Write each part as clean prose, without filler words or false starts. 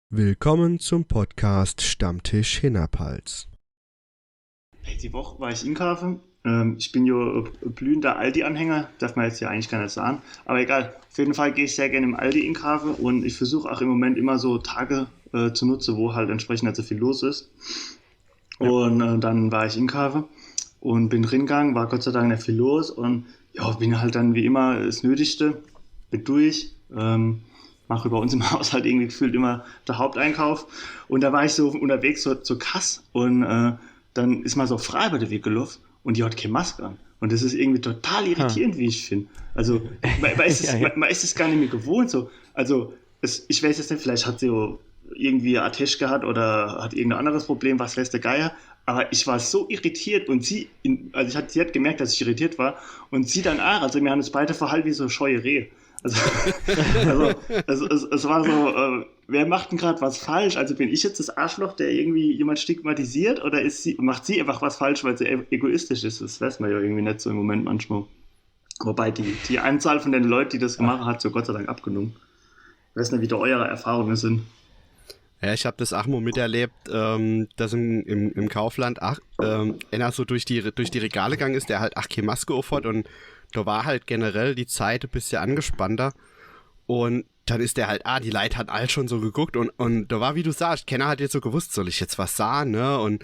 Willkommen zum Podcast Stammtisch Hinnerpals. Die Woche war ich einkaufen. Ich bin ja blühender Aldi-Anhänger, darf man jetzt ja eigentlich gar nicht sagen. Aber egal, auf jeden Fall gehe ich sehr gerne im Aldi einkaufen und ich versuche auch im Moment immer so Tage zu nutzen, wo halt entsprechend nicht so viel los ist. Ja. Und dann war ich einkaufen und bin reingegangen, war Gott sei Dank nicht viel los und ja, bin halt dann wie immer das Nötigste, bin durch. Mache bei uns im Haushalt irgendwie gefühlt immer der Haupteinkauf. Und da war ich so unterwegs zur Kasse und dann ist mal so eine Frau über den Weg gelaufen und die hat keine Maske an. Und das ist irgendwie total irritierend, wie ich finde. Also, man ist es gar nicht mehr gewohnt. So. Also, ich weiß jetzt nicht, vielleicht hat sie irgendwie Attest gehabt oder hat irgendein anderes Problem, was weiß der Geier. Aber ich war so irritiert und sie hat gemerkt, dass ich irritiert war. Und sie dann auch. Also, wir haben uns beide verhalten wie so scheue Rehe. Es war so, wer macht denn gerade was falsch? Also bin ich jetzt das Arschloch, der irgendwie jemand stigmatisiert oder macht sie einfach was falsch, weil sie egoistisch ist? Das weiß man ja irgendwie nicht so im Moment manchmal. Wobei die Anzahl von den Leuten, die das gemacht hat, so Gott sei Dank abgenommen. Ich weiß nicht, wie da eure Erfahrungen sind. Ja, ich habe das auch mal miterlebt, dass im Kaufland einer so durch die Regale gegangen ist, der halt keine Maske aufhat und da war halt generell die Zeit ein bisschen angespannter und dann ist der halt, die Leute hat all schon so geguckt und da war, wie du sagst, keiner hat jetzt so gewusst, soll ich jetzt was sagen, ne? Und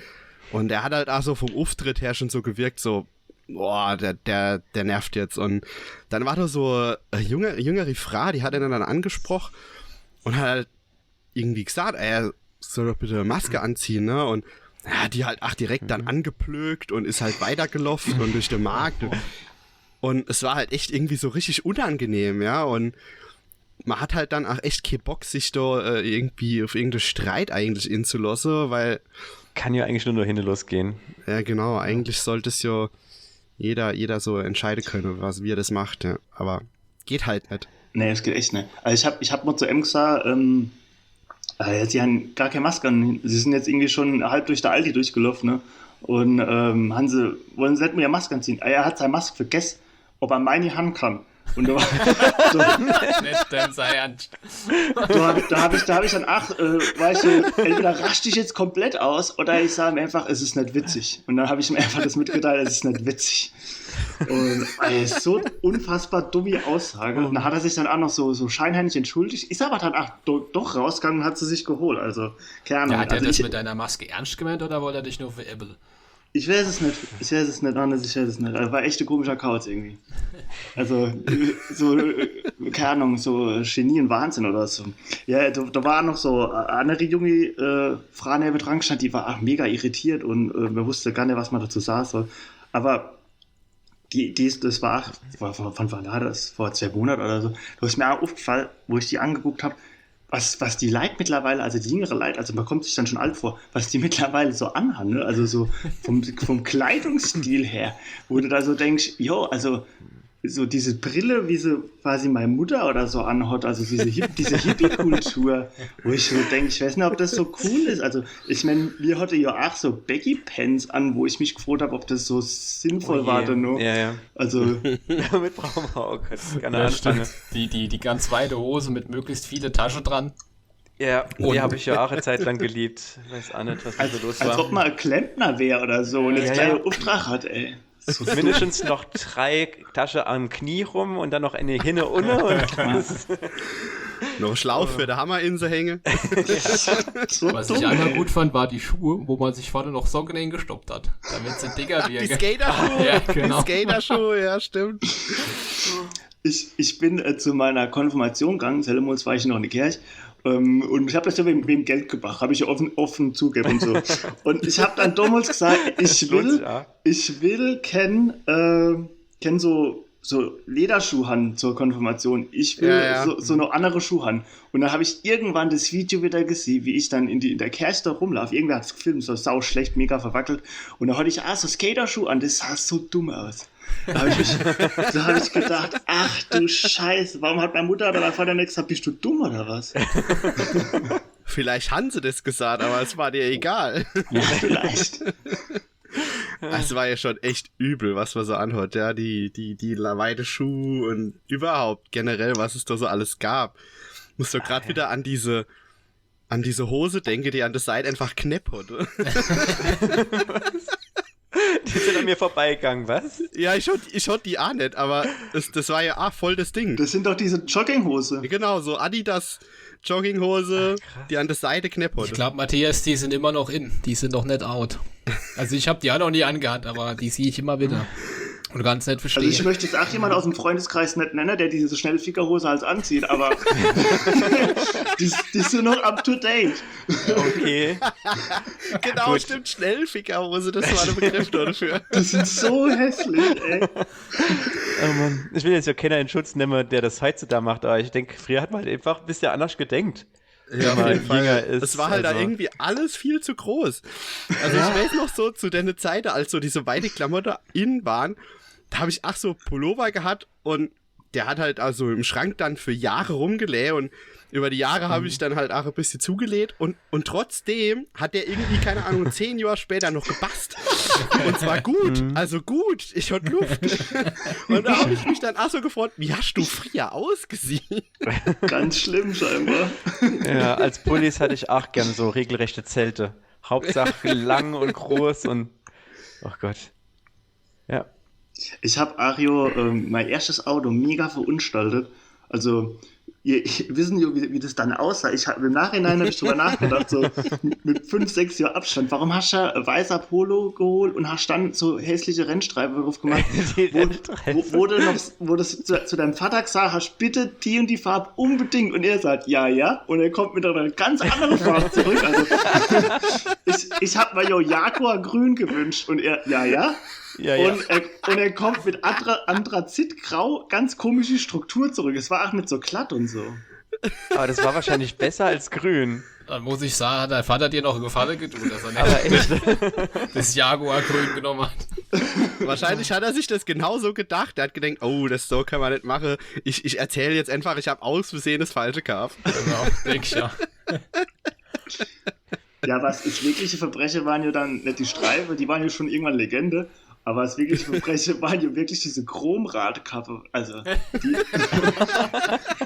der hat halt auch so vom Auftritt her schon so gewirkt, so, boah, der nervt jetzt. Und dann war da so eine jüngere Frau, die hat ihn dann angesprochen und hat halt irgendwie gesagt, er soll doch bitte eine Maske anziehen, ne? Und ja, die halt direkt dann angeplögt und ist halt weitergelaufen und durch den Markt. Und es war halt echt irgendwie so richtig unangenehm, ja, und man hat halt dann auch echt keinen Bock, sich da irgendwie auf irgendeinen Streit eigentlich inzulassen, weil... Kann ja eigentlich nur noch hinten losgehen. Ja, genau, eigentlich sollte es ja jeder so entscheiden können, wie er das macht, ja, aber geht halt nicht. Nee, es geht echt nicht. Also ich hab mal zu M gesagt, sie haben gar keine Maske an, sie sind jetzt irgendwie schon halb durch der Aldi durchgelaufen, ne? Und wollen sie nicht mehr Maske anziehen? Er hat seine Maske vergessen, ob er meine Hand kann. Und da hab ich dann entweder raste ich jetzt komplett aus oder ich sage mir einfach, es ist nicht witzig. Und dann habe ich mir einfach das mitgeteilt, es ist nicht witzig. Und so unfassbar dumme Aussage. Und dann hat er sich dann auch noch so scheinheilig entschuldigt. Ist aber dann doch rausgegangen und hat sie sich geholt. Also, keine Ahnung. Ja, hat er das mit deiner Maske ernst gemeint oder wollte er dich nur veräppeln? Ich weiß es nicht, Hannes, ich weiß es nicht. War echt ein komischer Kauz irgendwie. Also, so, keine Ahnung, so Genie und Wahnsinn oder so. Ja, da war noch so eine andere junge Frau neben dran stand, die war auch mega irritiert und man wusste gar nicht, was man dazu sagen soll. Aber das war wann war das? Vor 2 Monaten oder so. Da ist mir auch aufgefallen, wo ich die angeguckt habe, was die Leute mittlerweile, also die jüngere Leute, also man kommt sich dann schon alt vor, was die mittlerweile so anhaben, ne? Also so vom Kleidungsstil her, wo du da so denkst, jo, also so diese Brille, wie sie quasi meine Mutter oder so anhat, also diese Hippie-Kultur, wo ich so denke, ich weiß nicht, ob das so cool ist. Also ich meine, wir hatten ja auch so Baggy-Pants an, wo ich mich gefragt habe, ob das so sinnvoll war oder nur. Ja. Also damit brauchen wir auch keine Anstange. Die ganz weite Hose mit möglichst viele Taschen dran. Ja, die habe ich ja auch eine Zeit lang geliebt. Weiß auch nicht, was da so los war. Als ob man ein Klempner wäre oder so und das kleine Auftrag hat, ey. So mindestens noch 3 Taschen am Knie rum und dann noch eine hinne unne und noch Schlauch für den Hammer in sie hängen. Was ich einmal gut fand, war die Schuhe, wo man sich vorne noch Socken hingestoppt hat, damit sie dicker wirken. Die Skaterschuhe, ja, genau. Die Skaterschuhe, ja, stimmt. Ich bin zu meiner Konfirmation gegangen, Helmholtz war ich noch in der Kirche. Und ich habe das ja wem Geld gebracht, habe ich ja offen zugegeben und so. Und ich habe dann damals gesagt, ich will kennen so Lederschuhe haben zur Konfirmation. Ich will so eine andere Schuhe haben. Und dann habe ich irgendwann das Video wieder gesehen, wie ich dann in der Kirche da rumlaufe. Irgendwer hat es gefilmt, so sau schlecht, mega verwackelt. Und da hatte ich so Skaterschuhe an, das sah so dumm aus. Da habe ich gedacht, ach du Scheiße, warum hat meine Mutter oder mein Vater nicht gesagt, bist du dumm oder was? Vielleicht haben sie das gesagt, aber es war dir egal. Ja, vielleicht. Es war ja schon echt übel, was man so anhört, ja, die weite Schuhe und überhaupt generell, was es da so alles gab. Musst du gerade wieder an diese an diese Hose denke, die an der Seite einfach kneppert. Die sind an mir vorbeigegangen, was? Ja, ich hab die auch nicht, aber das war ja voll das Ding. Das sind doch diese Jogginghose. Genau, so Adidas Jogginghose, die an der Seite kneppert. Ich glaube, Matthias, die sind immer noch in. Die sind noch nicht out. Also ich habe die auch noch nie angehabt, aber die sehe ich immer wieder. Und ganz nicht verstehen. Also ich möchte jetzt auch jemanden aus dem Freundeskreis nicht nennen, der diese Schnellfickerhose halt anzieht, aber die sind noch up to date. Okay. Genau, Gut. stimmt, Schnellfickerhose, das war der Begriff dafür. Die sind so hässlich, ey. Oh Mann. Ich will jetzt ja keiner in Schutz nehmen, der das heutzutage macht, aber ich denke, früher hat man halt einfach ein bisschen anders gedenkt. Ja, auf jeden Fall. Es war halt da irgendwie alles viel zu groß. Also ich weiß noch so, zu der Zeit, als so diese weite Klamotten in waren, da habe ich so Pullover gehabt und der hat halt also im Schrank dann für Jahre rumgeläht und über die Jahre habe ich dann halt auch ein bisschen zugelegt und trotzdem hat der irgendwie, keine Ahnung, 10 Jahre später noch gepasst. Und zwar gut, also gut, ich hatte Luft. Und da habe ich mich dann so gefragt, wie hast du früher ausgesehen? Ganz schlimm scheinbar. Ja, als Pullis hatte ich auch gern so regelrechte Zelte. Hauptsache lang und groß und oh Gott. Ja. Ich habe Ario mein erstes Auto mega verunstaltet. Also, ihr wissen ja, wie das dann aussah. Im Nachhinein habe ich drüber nachgedacht, so mit 5, 6 Jahren Abstand. Warum hast du weißer Polo geholt und hast dann so hässliche Rennstreifen drauf gemacht, wo du das zu deinem Vater gesagt hast, bitte die und die Farbe unbedingt. Und er sagt, ja. Und er kommt mit einer ganz anderen Farbe zurück. Also, ich habe mir Jaguar grün gewünscht und er, ja. Ja. Und er kommt mit Anthrazitgrau, ganz komische Struktur zurück. Es war auch nicht so glatt und so. Aber das war wahrscheinlich besser als grün. Dann muss ich sagen, hat dein Vater dir noch einen Gefallen getan, dass er Aber nicht echt. das Jaguar-Grün genommen hat. Wahrscheinlich hat er sich das genauso gedacht. Er hat gedacht, oh, das so kann man nicht machen. Ich erzähle jetzt einfach, ich habe aus Versehen das Falsche gehabt. Genau, denke ich ja. Ja, was das wirkliche Verbrechen waren ja dann nicht die Streifen, die waren ja schon irgendwann Legende. Aber das wirkliche Verbrechen waren ja wirklich diese Chromradkappe. Also,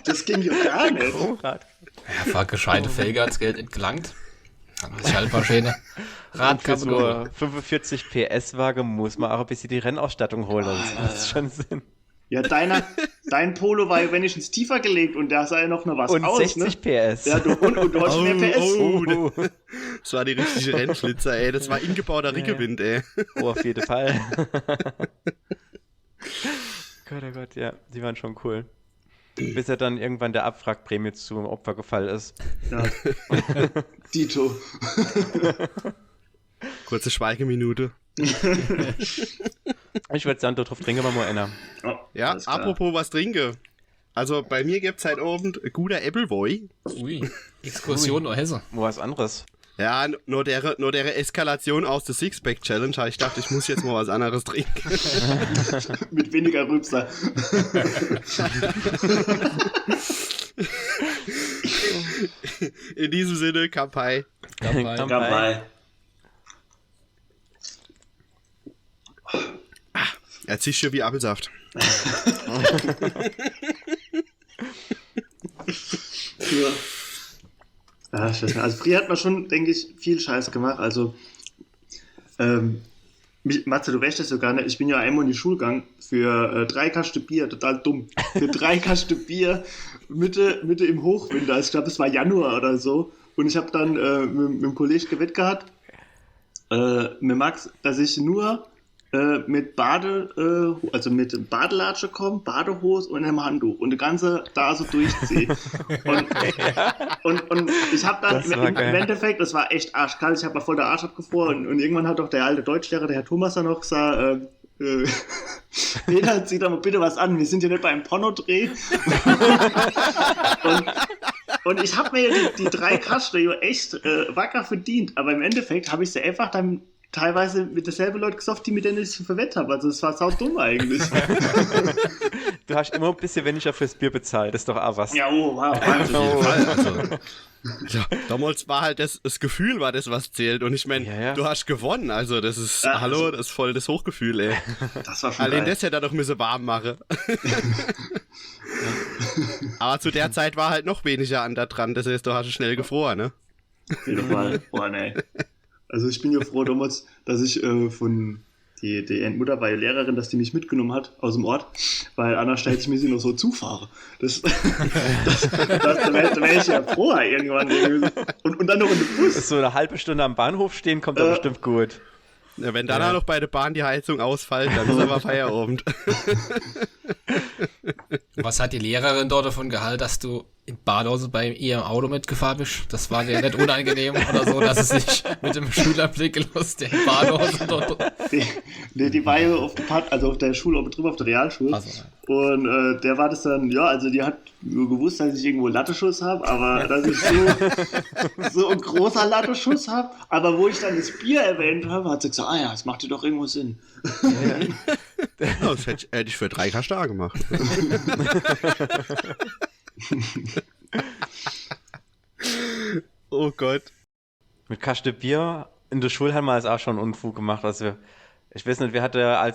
das ging ja gar nicht. Chromrad. Ja, war gescheite Felge, hat's Geld entgelangt. Dann muss ich halt ein paar schöne Für Radkappen so geholt. 45 PS-Wagen muss man auch ein bisschen die Rennausstattung holen. Das macht schon Sinn. Ja, dein Polo war ja wenigstens tiefer gelegt und da sah ja noch was Und aus, 60 ne? PS. Ja, du hast mehr PS. Das war die richtige Rennschlitzer, ey. Das war ingebauter Rickewind, ey. Oh, auf jeden Fall. Gott, oh Gott, ja, die waren schon cool. Bis er dann irgendwann der Abwrackprämie zum Opfer gefallen ist. Ja. Dito. Kurze Schweigeminute. Ich würde sagen, darauf trinken wir mal einer. Oh, Ja, alles klar. apropos was trinke. Also bei mir gibt's heute Abend ein guter Appleboy. Ui, Exkursion nach Hesse. Was anderes. Ja, nur der Eskalation aus der Sixpack-Challenge habe ich gedacht, ich muss jetzt mal was anderes trinken. Mit weniger Rübser. In diesem Sinne, Kampai. Dabei. Er zischt schon wie Apfelsaft. Ja. Ja, ich weiß nicht. Also früher hat man schon, denke ich, viel Scheiß gemacht. Also, Matze, du weißt das sogar nicht. Ich bin ja einmal in die Schule gegangen für 3 Kasten Bier, total dumm. Für 3 Kasten Bier Mitte im Hochwinter. Also ich glaube, es war Januar oder so. Und ich habe dann mit dem Kollegen gewettet gehabt, mit Max, dass ich nur mit mit Badelatsche komme, Badehose und einem Handtuch und die ganze da so durchziehe. und ich habe dann im Endeffekt, das war echt arschkalt, ich habe mal voll der Arsch abgefroren und irgendwann hat doch der alte Deutschlehrer, der Herr Thomas, dann noch gesagt, Peter, zieh doch mal bitte was an, wir sind hier nicht bei einem Pornodreh. Und ich habe mir die 3 Kasten echt wacker verdient, aber im Endeffekt habe ich sie einfach dann teilweise mit derselben Leute gesoffen, die mit denen ich verwettet habe. Also es war saudumm eigentlich. Du hast immer ein bisschen weniger fürs Bier bezahlt, das ist doch auch was. Ja, oh, wow. Also, damals war halt das Gefühl war das, was zählt. Und ich meine, du hast gewonnen. Also das ist, hallo, das ist voll das Hochgefühl, ey. Das war schon allein geil. das hätte er doch müssen warm machen. Aber zu der Zeit war halt noch weniger an da dran. Das heißt, du hast schnell gefroren, ne? Auf jeden Fall. Boah, nee. Also ich bin ja froh damals, dass ich von die Endmutter war ja Lehrerin, dass die mich mitgenommen hat aus dem Ort, weil anders stellt ich mir sie noch so zufahre. Da wär ich ja froh irgendwann. Und dann noch in den Bus. So eine halbe Stunde am Bahnhof stehen, kommt doch bestimmt gut. Ja, wenn danach noch bei der Bahn die Heizung ausfällt, dann ist aber Feierabend. Was hat die Lehrerin dort davon gehalten, dass du in Badhause bei ihr im Auto mitgefahren bist? Das war dir nicht unangenehm oder so, dass es sich mit dem Schülerblick gelust in Badhause dort... Die war ja auf der Schule oben drüber, auf der Realschule. Also, und der war das dann, ja, also die hat nur gewusst, dass ich irgendwo Latteschuss habe, aber dass ich so ein großer Latteschuss habe. Aber wo ich dann das Bier erwähnt habe, hat sie gesagt, ja, das macht dir doch irgendwo Sinn. Ja, das hätte ich für 3 Kasten gemacht. Oh Gott. Mit Kaste Bier in der Schule haben wir das auch schon Unfug gemacht. Also ich weiß nicht, da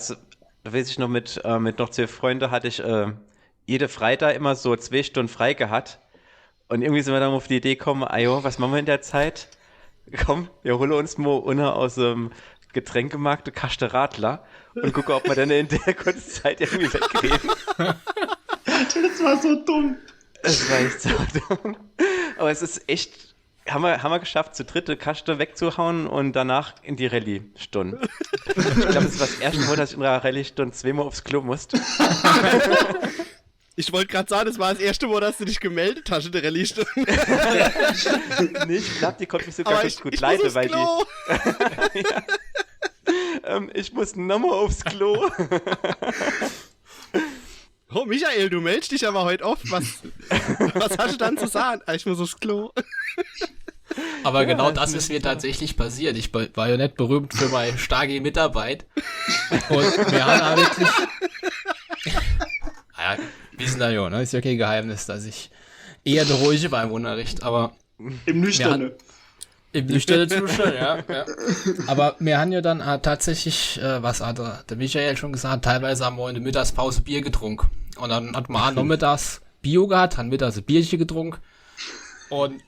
weiß ich noch mit noch 2 Freunden hatte ich jede Freitag immer so 2 Stunden frei gehabt. Und irgendwie sind wir dann auf die Idee gekommen, was machen wir in der Zeit? Komm, wir holen uns mal aus dem Getränkemarkt eine Kaste Radler und gucken, ob wir dann in der kurzen Zeit irgendwie wegkriegen. Das war so dumm. Es war echt so dumm. Aber es ist echt, haben wir geschafft, zu dritte Kaste wegzuhauen und danach in die Rallye-Stunde. Ich glaube, es war das erste Mal, dass ich in einer Rallye-Stunde 2-mal aufs Klo musste. Ich wollte gerade sagen, das war das erste Mal, dass du dich gemeldet hast in der Rallye-Stunde. Nee, ich glaube, die konnte mich sogar ganz gut leiten, weil die... ich muss nochmal aufs Klo. Oh, Michael, du meldest dich aber heute oft. Was hast du dann zu sagen? Ich muss aufs Klo. Aber genau das ist mir tatsächlich passiert. Ich war ja nicht berühmt für meine starke Mitarbeit. Und wir haben da wirklich... Ja, wissen da ja, ne? Ist ja kein Geheimnis, dass ich eher der Ruhige war im Unterricht, aber... Im Nüchterne. Im nüchternen Zustand, ja. Aber wir haben ja dann tatsächlich, was hat der Michael schon gesagt, teilweise haben wir in der Mittagspause Bier getrunken. Und dann hat man nachmittags Bio gehabt, haben mittags ein Bierchen getrunken. Und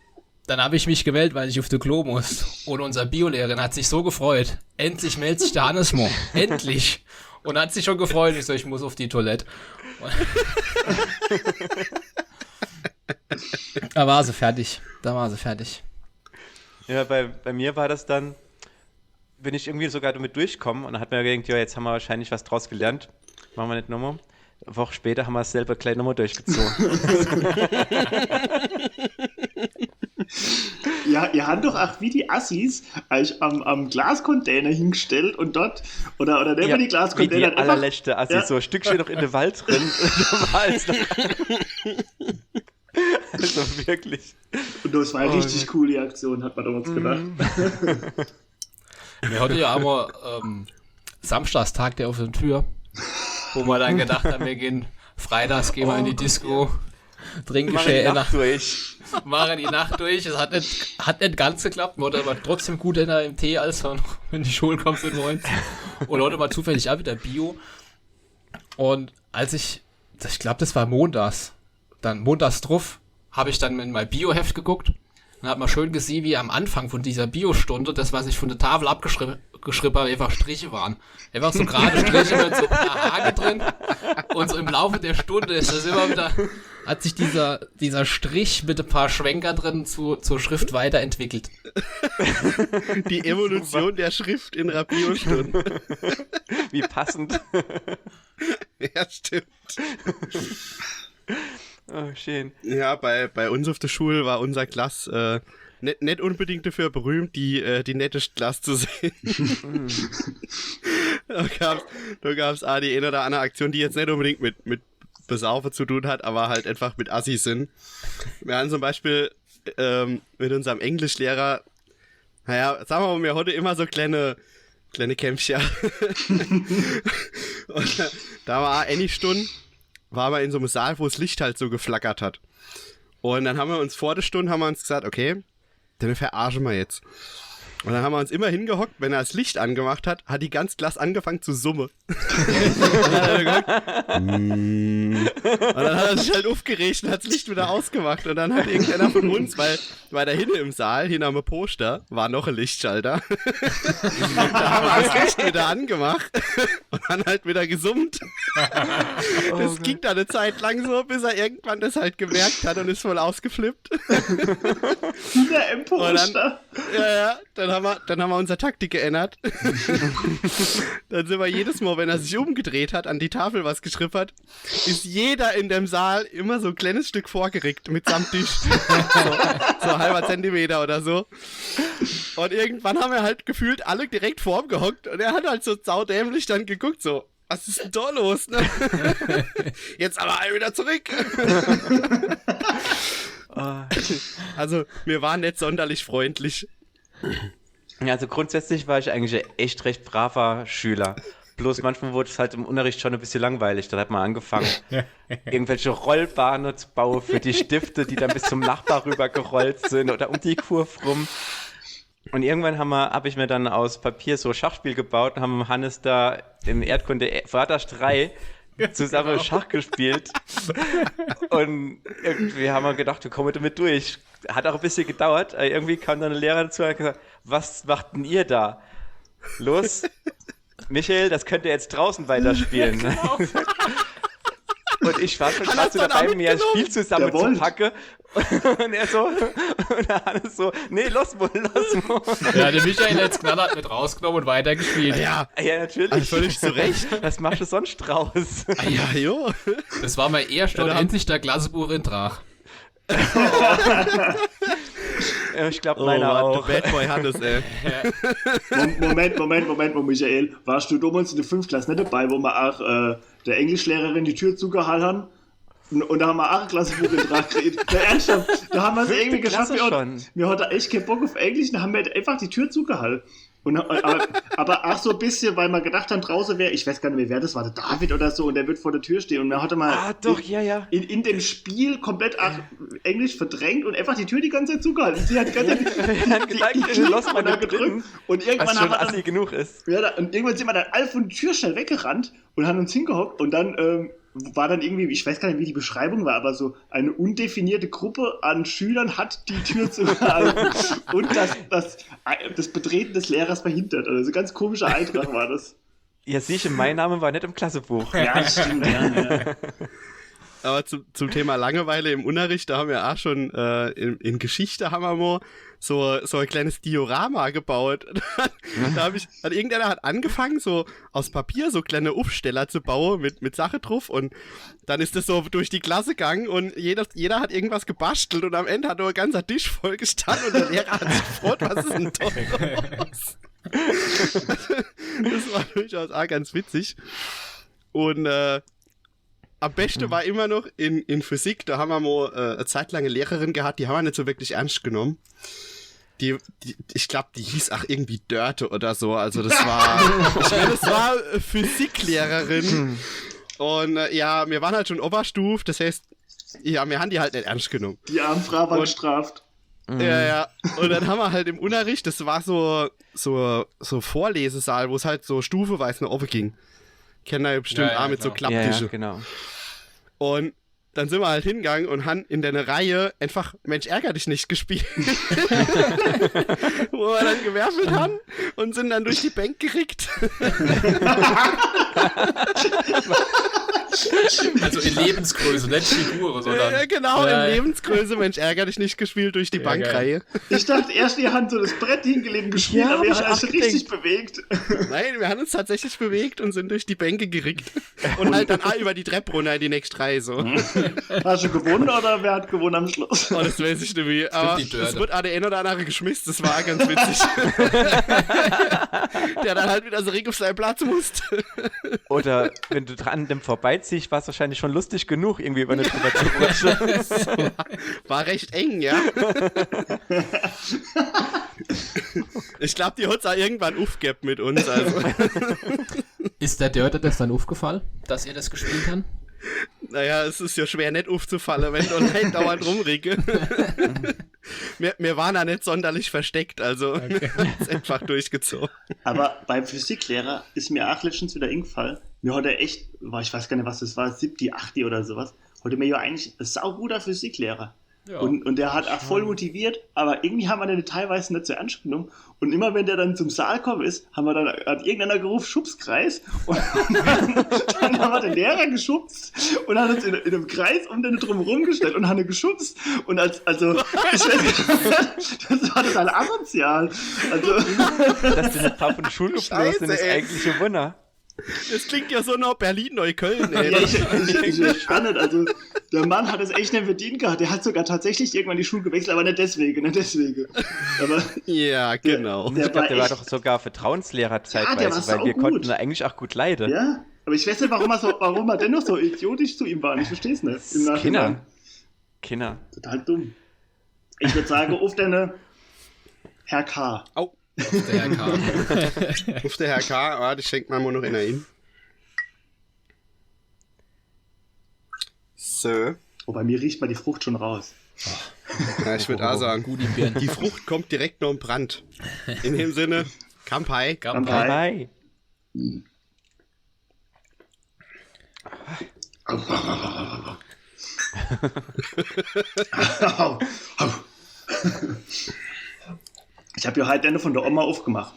dann habe ich mich gewählt, weil ich auf die Klo muss. Und unsere Biolehrerin hat sich so gefreut. Endlich meldet sich der Hannes mal. Endlich. Und hat sich schon gefreut. Ich so, ich muss auf die Toilette. Da war sie fertig. Ja, bei mir war das dann, bin ich irgendwie sogar damit durchgekommen und dann hat mir gedacht, ja, jetzt haben wir wahrscheinlich was draus gelernt. Machen wir nicht nochmal. Eine Woche später haben wir es selber gleich nochmal durchgezogen. Ja, ihr habt doch auch wie die Assis eigentlich am Glascontainer hingestellt und dort, oder neben die Glascontainer. Wie die allerletzte Assis, so ein Stückchen noch in der Wald drin. Also wirklich. Und das war eine richtig coole Aktion, hat man damals gedacht. Wir hatten ja aber Samstagstag der offenen Tür, wo wir dann gedacht haben, wir gehen freitags, gehen wir in die Disco, trinken machen die Nacht durch. Es hat nicht ganz geklappt, wurde aber trotzdem gut in der MT, als wir noch in die Schule kommen sind wollen. Und heute mal zufällig auch wieder Bio. Und als ich glaube, das war montags drauf, habe ich dann in mein Bio-Heft geguckt und habe mal schön gesehen, wie am Anfang von dieser Bio-Stunde das, was ich von der Tafel abgeschrieben habe, einfach Striche waren. Einfach so gerade Striche mit so einer Hake drin. Und so im Laufe der Stunde ist das immer wieder, hat sich dieser Strich mit ein paar Schwenker drin zur Schrift weiterentwickelt. Die Evolution der Schrift in einer Bio-Stunde. Wie passend. Ja, stimmt. Oh, schön. Ja, bei uns auf der Schule war unser Klass nicht unbedingt dafür berühmt, die netteste Klasse zu sehen. Da gab's die eine oder andere Aktion, die jetzt nicht unbedingt mit Besaufen zu tun hat, aber halt einfach mit Assis sind. Wir haben zum Beispiel mit unserem Englischlehrer, sagen wir mal, wir hatten immer so kleine Kämpfchen. Und da war eine Stunde, war wir in so einem Saal, wo das Licht halt so geflackert hat. Und dann haben wir uns vor der Stunde gesagt, okay, dann verarschen wir jetzt. Und dann haben wir uns immer hingehockt, wenn er das Licht angemacht hat, hat die ganze Klasse angefangen zu summen. Und dann hat er sich halt aufgeregt und hat das Licht wieder ausgemacht. Und dann hat irgendeiner von uns, weil weiter hinten im Saal, hinter dem Poster, war noch ein Lichtschalter. Da haben wir das Licht wieder angemacht und dann halt wieder gesummt. Das ging dann eine Zeit lang so, bis er irgendwann das halt gemerkt hat und ist voll ausgeflippt. Der M-Poster. Dann haben wir unsere Taktik geändert. Dann sind wir jedes Mal, wenn er sich umgedreht hat, an die Tafel was geschrieben hat, ist jeder in dem Saal immer so ein kleines Stück vorgerückt mitsamt Tisch. So halber Zentimeter oder so. Und irgendwann haben wir halt gefühlt alle direkt vor ihm gehockt und er hat halt so saudämlich dann geguckt, so, was ist denn da los, ne? Jetzt aber alle wieder zurück. Also, wir waren nicht sonderlich freundlich. Ja, also grundsätzlich war ich eigentlich ein echt recht braver Schüler. Bloß manchmal wurde es halt im Unterricht schon ein bisschen langweilig. Da hat man angefangen, irgendwelche Rollbahnen zu bauen für die Stifte, die dann bis zum Nachbar rüber gerollt sind oder um die Kurve rum. Und irgendwann habe ich mir dann aus Papier so Schachspiel gebaut und haben mit Hannes da in Erdkunde Vater 3 zusammen Schach gespielt. Und irgendwie haben wir gedacht, wir kommen damit durch. Hat auch ein bisschen gedauert. Irgendwie kam dann eine Lehrerin dazu und hat gesagt, was macht denn ihr da? Los, Michael, das könnt ihr jetzt draußen weiterspielen. Genau. Und ich war schon gerade so dabei, mir ein Spiel zusammenzupacken. Und er so, und der Hannes so, nee, los wohl. Ja, der Michael hat es knallhart mit rausgenommen und weitergespielt. Ja, natürlich. Also völlig zu Recht. Was machst du sonst draus? Ja, jo. Das war mein erster und endlich der Klassenbuch in Trach. Ich glaube, meiner auch. Bad Boy Hannes, ey. Moment, Michael. Warst du damals in der 5. Klasse nicht dabei, wo wir auch der Englischlehrerin die Tür zugehalten haben? Und da haben wir auch ein Klassenbuch in Trach gekriegt. Der Ernsthaft, da haben wir es irgendwie geschafft. Wir hatten echt keinen Bock auf Englisch, da haben wir einfach die Tür zugehalten. Aber auch so ein bisschen, weil wir gedacht haben, draußen wäre, ich weiß gar nicht mehr, wer das war, der David oder so, und der wird vor der Tür stehen. Und man hatte mal in dem Spiel komplett Englisch verdrängt und einfach die Tür die ganze Zeit zugehalten. Sie hat die ganze Zeit die Knopf gedrückt. Und irgendwann haben wir dann, genug ist. Ja, und irgendwann sind wir dann alle von der Tür schnell weggerannt und haben uns hingehockt und dann war dann irgendwie, ich weiß gar nicht, wie die Beschreibung war, aber so eine undefinierte Gruppe an Schülern hat die Tür zugehalten und das Betreten des Lehrers verhindert. Also ganz komischer Eintrag war das. Ja, sicher, mein Name war nicht im Klassenbuch. Ja, das stimmt, ja. Aber zum Thema Langeweile im Unterricht, da haben wir auch schon in Geschichte haben wir mal so ein kleines Diorama gebaut. Irgendeiner hat angefangen, so aus Papier so kleine Aufsteller zu bauen mit Sache drauf und dann ist das so durch die Klasse gegangen und jeder hat irgendwas gebastelt und am Ende hat nur ein ganzer Tisch voll gestanden und der Lehrer hat sich gefreut, was ist denn da los? Das war durchaus auch ganz witzig. Und am besten war immer noch in Physik, da haben wir mal eine Zeit lang eine Lehrerin gehabt, die haben wir nicht so wirklich ernst genommen. Ich glaube, die hieß auch irgendwie Dörte oder so, also das war Physiklehrerin. Und ja, wir waren halt schon Oberstuf, das heißt, ja, wir haben die halt nicht ernst genommen. Die arme Frau war gestraft. Ja. Und dann haben wir halt im Unterricht, das war so Vorlesesaal, wo es halt so stufenweise nach oben ging. Kennen wir bestimmt auch mit so Klapptische. Ja, genau. Und dann sind wir halt hingegangen und haben in der Reihe einfach Mensch, ärger dich nicht gespielt. Wo wir dann gewerfelt haben und sind dann durch die Bank gerickt. Also in Lebensgröße, nicht Figur, sondern... Ja, genau, in Lebensgröße, Mensch, ärger dich nicht gespielt durch die Bankreihe. Ich dachte erst, ihr habt so das Brett hingelegt und gespielt, aber ihr habt euch richtig bewegt. Nein, wir haben uns tatsächlich bewegt und sind durch die Bänke gerickt. Und halt dann über die Treppe runter in die nächste Reihe so. Hast du gewonnen oder wer hat gewonnen am Schluss? Oh, das weiß ich nicht wie. Aber es wird ADN oder andere geschmissen, das war ganz witzig. Der dann halt wieder so richtig auf seinen Platz musste. Oder wenn du dran dem vorbeiziehst, war es wahrscheinlich schon lustig genug, irgendwie über eine drüber zu rutschen. War recht eng, ja. Ich glaube, die hat es auch irgendwann aufgehabt mit uns. Also. Ist der Dörte das dann aufgefallen, dass ihr das gespielt habt? Naja, es ist ja schwer nicht aufzufallen, wenn du allein dauernd rumrege. Wir waren da nicht sonderlich versteckt, also wir haben es einfach durchgezogen. Aber beim Physiklehrer ist mir auch letztens wieder eingefallen, mir hat er echt, ich weiß gar nicht, was das war, 7., 8. oder sowas, hatte mir ja eigentlich ein sauguter Physiklehrer. Ja. Und der hat auch voll motiviert, aber irgendwie haben wir den teilweise nicht so ernst genommen. Und immer wenn der dann zum Saal gekommen ist, hat irgendeiner gerufen, Schubskreis. Und dann haben wir den Lehrer geschubst und hat uns in einem Kreis um den drumherum gestellt und haben ihn geschubst. Und das war total asozial. Also, dass die nicht von der Schule geflogen sind, ist eigentlich ein Wunder. Das klingt ja so nach Berlin-Neukölln, ey. Ja, ich kann nicht. Also, der Mann hat es echt nicht verdient gehabt. Der hat sogar tatsächlich irgendwann die Schule gewechselt, aber nicht deswegen. Aber ja, genau. Der war doch sogar Vertrauenslehrer zeitweise, weil wir konnten ihn eigentlich auch gut leiden. Ja, aber ich weiß nicht, warum er dennoch so idiotisch zu ihm war. Ich verstehe es nicht. Im Nachhinein. Kinder. Total dumm. Ich würde sagen, auf deine Herr K. Au. Auf der Herr K. Auf der Herr K. Warte, ich schenke mal noch in ihn. So. Oh, bei mir riecht mal die Frucht schon raus. Ja, ich würde auch sagen, die Frucht kommt direkt noch im Brand. In dem Sinne, Kampai. Kampai. Ich habe ja heute eine von der Oma aufgemacht.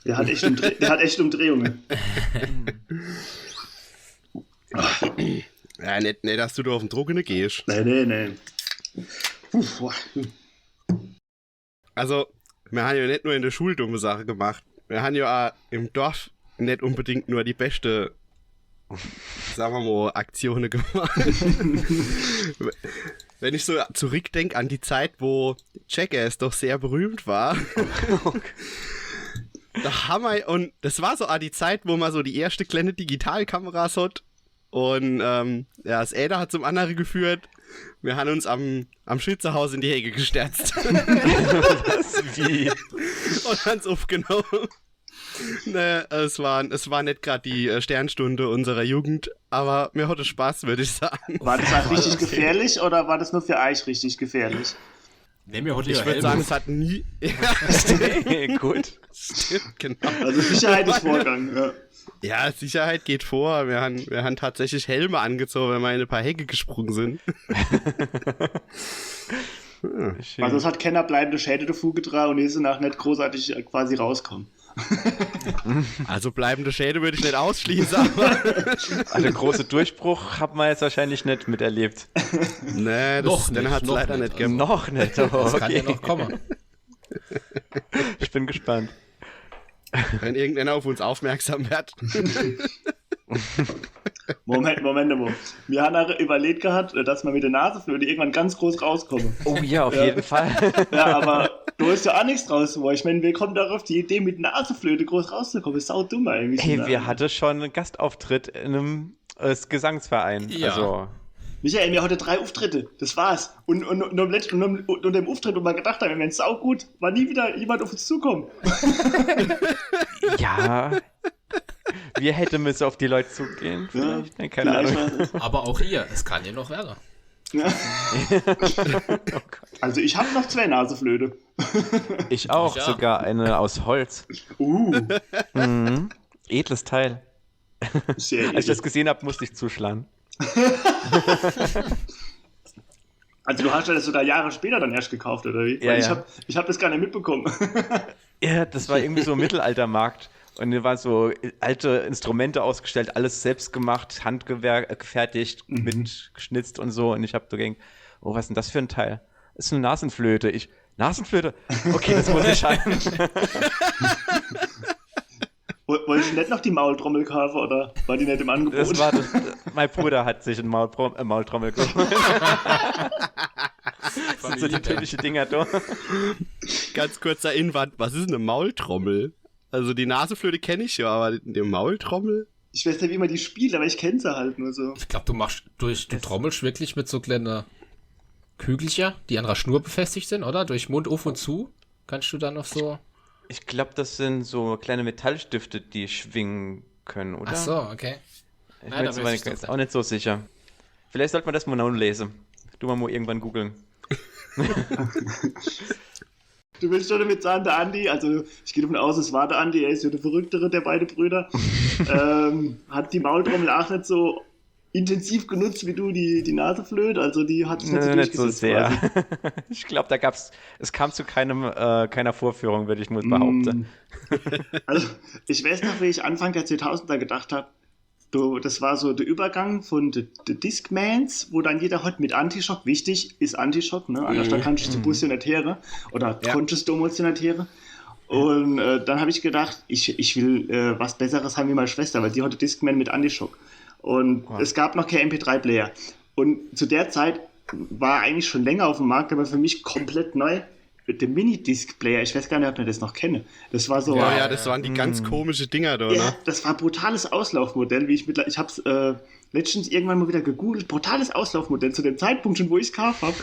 Der hat echt Umdrehungen. Ja, nicht, dass du auf den Trockene gehst. Nee. Also, wir haben ja nicht nur in der Schule dumme Sache gemacht. Wir haben ja auch im Dorf nicht unbedingt nur die beste, sagen wir mal, Aktionen gemacht. Wenn ich so zurückdenke an die Zeit, wo Jackass doch sehr berühmt war, da haben wir, und das war so die Zeit, wo man so die erste kleine Digitalkameras hat. Und das Äder hat zum anderen geführt. Wir haben uns am Schützerhaus in die Hecke gestärzt. Wie? Und haben es aufgenommen. Ne, es war nicht gerade die Sternstunde unserer Jugend, aber mir hatte Spaß, würde ich sagen. War das halt richtig gefährlich oder war das nur für euch richtig gefährlich? Nee, mir hatte ich würde sagen, es hat nie... Gut. Stimmt, genau. Also Sicherheit ist Vorgang, ja. Ja, Sicherheit geht vor. Wir haben tatsächlich Helme angezogen, wenn wir in ein paar Hecke gesprungen sind. Also es hat keiner bleibende Schäden davor getragen und ist danach nicht großartig quasi rauskommen. Also bleibende Schäden würde ich nicht ausschließen, aber... Also große Durchbruch hat man jetzt wahrscheinlich nicht miterlebt. Nee, den hat es leider nicht gegeben. Noch nicht, aber das kann ja noch kommen. Ich bin gespannt. Wenn irgendeiner auf uns aufmerksam wird. Moment. Wir haben auch überlegt gehabt, dass wir mit der Naseflöte irgendwann ganz groß rauskommen. Oh ja, auf jeden Fall. Ja, aber da ist ja auch nichts draus. Ich meine, wir kommen darauf die Idee, mit Naseflöte groß rauszukommen. Ist saudumm eigentlich. Hey, wir hatten schon einen Gastauftritt in einem Gesangsverein. Ja. Also... Michael, wir hatten 3 Auftritte, das war's. Und dem Auftritt, wo wir gedacht haben, wir wären saugut, war nie wieder jemand auf uns zukommen. Ja, wir hätten müssen auf die Leute zugehen. Vielleicht, ja, keine Ahnung. Aber auch ihr, es kann ja noch werden. Ja. Oh, also ich habe noch 2 Naseflöte. Ich auch, sogar eine aus Holz. Mhm. Edles Teil. Sehr edel. Als ich das gesehen habe, musste ich zuschlagen. Also du hast das sogar Jahre später dann erst gekauft, oder wie? Ja, Weil ich hab das gar nicht mitbekommen. Ja, das war irgendwie so ein Mittelaltermarkt. Und da waren so alte Instrumente ausgestellt, alles selbst gemacht, handgefertigt, mitgeschnitzt und so. Und ich habe so gedacht, oh, was ist denn das für ein Teil? Das ist eine Nasenflöte. Nasenflöte? Okay, das muss ich haben. Wolltest du nicht noch die Maultrommel kaufen, oder war die nicht im Angebot? Das war mein Bruder hat sich eine Maultrommel gekauft. Das sind so die typischen Dinger da. Ganz kurzer Einwand, was ist eine Maultrommel? Also die Naseflöte kenne ich ja, aber die Maultrommel? Ich weiß nicht, wie man die spielt, aber ich kenne sie halt nur so. Ich glaube, du trommelst wirklich mit so kleinen Kügelchen, die an einer Schnur befestigt sind, oder? Durch Mund auf und zu kannst du dann noch so... Ich glaube, das sind so kleine Metallstifte, die schwingen können, oder? Ach so, okay. Ich bin jetzt auch nicht so sicher. Vielleicht sollte man das mal nachlesen. Du mal irgendwann googeln. Du willst schon damit sagen, der Andi, also ich gehe davon aus, es war der Andi, er ist ja der verrücktere der beiden Brüder, hat die Maultrommel auch nicht so intensiv genutzt wie du die Naseflöte? Also die hat sich nicht so Nicht so durchgesetzt. sehr. quasi. Ich glaube, es kam zu keiner Vorführung, würde ich mal behaupten. Also ich weiß noch, wie ich Anfang der 2000er gedacht habe, das war so der Übergang von The Discmans, wo dann jeder hat mit Antischock, wichtig ist Antischock, ne? Anders da kannst du die Busse nicht hören oder konntest du nicht hören. Und dann habe ich gedacht, ich will was Besseres haben wie meine Schwester, weil die hatte Discman mit Antischock. Und es gab noch kein MP3-Player. Und zu der Zeit war eigentlich schon länger auf dem Markt, aber für mich komplett neu. Der Minidisc-Player, ich weiß gar nicht, ob ich das noch kenne. Das war so. Ja, das waren die ganz komische Dinger da, Ja, ne? das war ein brutales Auslaufmodell, ich habe es letztens irgendwann mal wieder gegoogelt, brutales Auslaufmodell zu dem Zeitpunkt schon, wo ich es gekauft habe.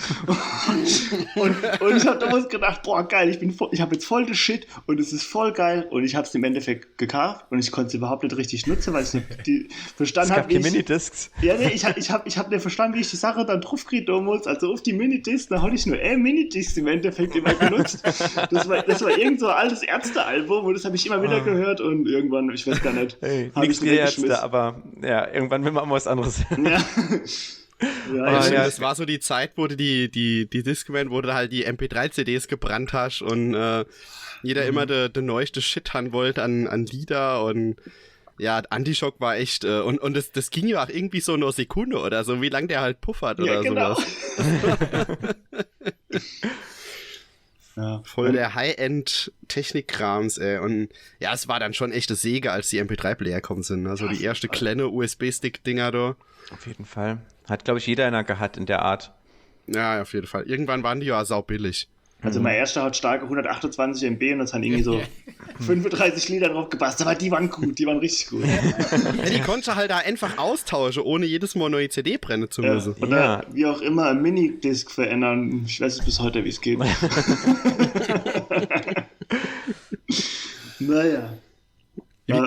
und ich habe damals gedacht, boah geil, ich habe jetzt voll das Shit und es ist voll geil und ich habe es im Endeffekt gekauft und ich konnte es überhaupt nicht richtig nutzen, weil ich nicht verstanden habe, wie Minidiscs. Ja, nee, ich hab nicht verstanden, wie ich die Sache dann draufkriege damals, also auf die Minidiscs, da hatte ich nur Minidiscs im Endeffekt immer genutzt. Das war irgend so ein altes Ärzte-Album und das habe ich immer wieder gehört und irgendwann, ich weiß gar nicht, habe ich die Ärzte, aber ja, irgendwann will man auch was anderes. Ja. Das war so die Zeit, wo du die Discman, wo du halt die MP3-CDs gebrannt hast und jeder immer der neueste Shit haben wollte an Lieder und ja, Antischock war echt und das ging ja auch irgendwie so eine Sekunde oder so, wie lang der halt puffert oder genau. sowas. Ja. Voll der High-End-Technik-Krams, ey. Und ja, es war dann schon echte Säge, als die MP3-Player gekommen sind. Also die erste kleine USB-Stick-Dinger da. Auf jeden Fall. Hat, glaube ich, jeder einer gehabt in der Art. Ja, auf jeden Fall. Irgendwann waren die ja saubillig. Also mein erster hat starke 128 MB und das haben irgendwie so 35 Lieder drauf gepasst, aber die waren gut, die waren richtig gut. Ja, die konnte halt da einfach austauschen, ohne jedes Mal neue CD brennen zu müssen. Oder wie auch immer ein Minidisc verändern. Ich weiß es bis heute, wie es geht. Naja. Du